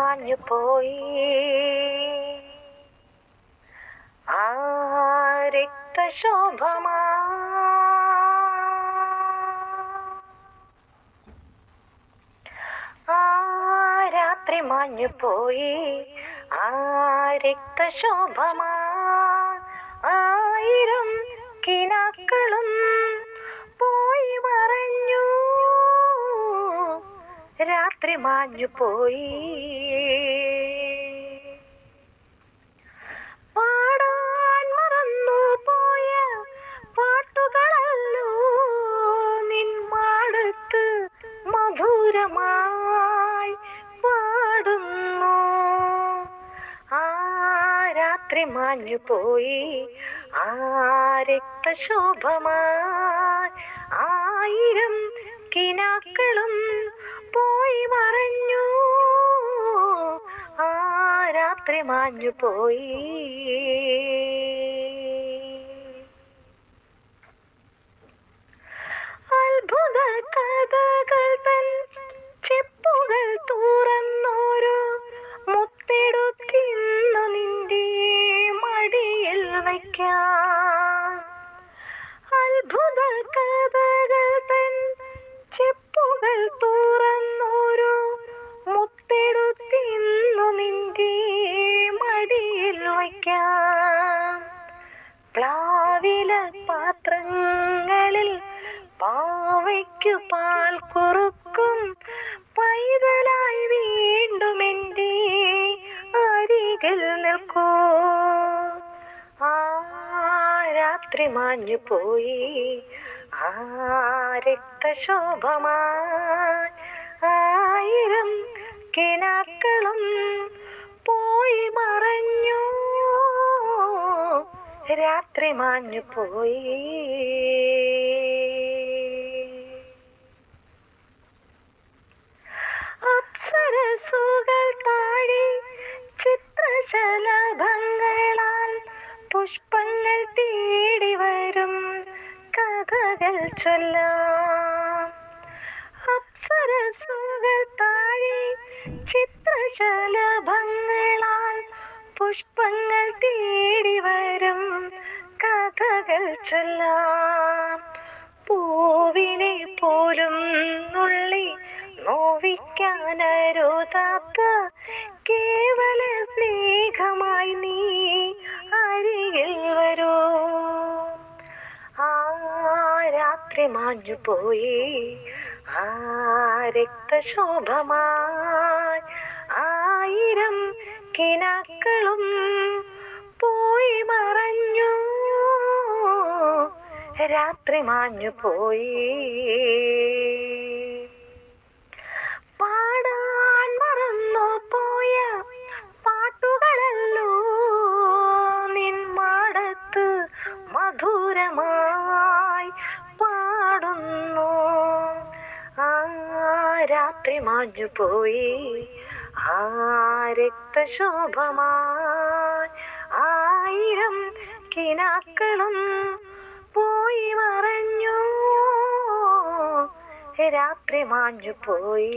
മാഞ്ഞു പോയി ആ രക്തശോഭമാ ആ രാത്രി മാഞ്ഞു പോയി ആ രക്തശോഭമാ ആയിരം കിനാക്കളും പോയി മറഞ്ഞു രാത്രി മാഞ്ഞു പോയി പാടാൻ മറന്നു പോയ പാട്ടുകളല്ലോ നിൻ മാടത്ത് മധുരമായി പാടുന്നു ആ രാത്രി മാഞ്ഞു പോയി ആ രക്തശോഭമായി ആയിരം കിനാക്കളും പോയി മറഞ്ഞു ആ രാത്രി മാഞ്ഞു പോയി അത്ഭുത കഥകൾ തൻ ചെപ്പുകൾ തുറന്നോരോ മുത്തെടുത്തിന്നു നിന്റെ മടിയിൽ വയ്ക്കാം അത്ഭുത കഥകൾ തൻ ചെപ്പുകൾ തുറന്നോരോ മുത്തെടുത്തിന്നു നിന്റെ മടിയിൽ വയ്ക്കാം പ്ലാവില പാത്രങ്ങളിൽ പാവയ്ക്കു പാൽ കുറുക്കും പൈതലായി വീണ്ടും എൻ്റെ അരികിൽ നിൽക്കൂ ആ രാത്രി മാഞ്ഞു പോയി ആ രക്തശോഭമായി ആയിരം കിനാക്കളും പോയി മറഞ്ഞു രാത്രി മാഞ്ഞു പോയി അപ്സരസുകൾ താഴെ ചിത്രശലഭങ്ങളാൽ പുഷ്പങ്ങൾ തേടി വരും കഥകൾ ചൊല്ലാം അപ്സരസുകൾ താഴെ ചിത്രശലഭങ്ങളാൽ പുഷ്പങ്ങൾ തേടി വരും കഥകൾ ചൊല്ലാം പൂവിനെ പോലും നുള്ളി നോവിക്കാനരുതാത്ത കേവല സ്നേഹമായി നീ അരികിൽ വരൂ ആ രാത്രി മാഞ്ഞു പോയി ആ രക്തശോഭമായി ആയിരം കിനാക്കളും പോയി മറഞ്ഞു രാത്രി മാഞ്ഞു പോയി പാടാൻ മറന്നു പോയ പാട്ടുകളല്ലോ നിൻ മാടത്ത് മധുരമായി പാടുന്നു ആ രാത്രി മാഞ്ഞു പോയി ആ രക്തശോഭമായി ആയിരം കിനാക്കളും പോയി മറഞ്ഞു രാത്രി മാഞ്ഞു പോയി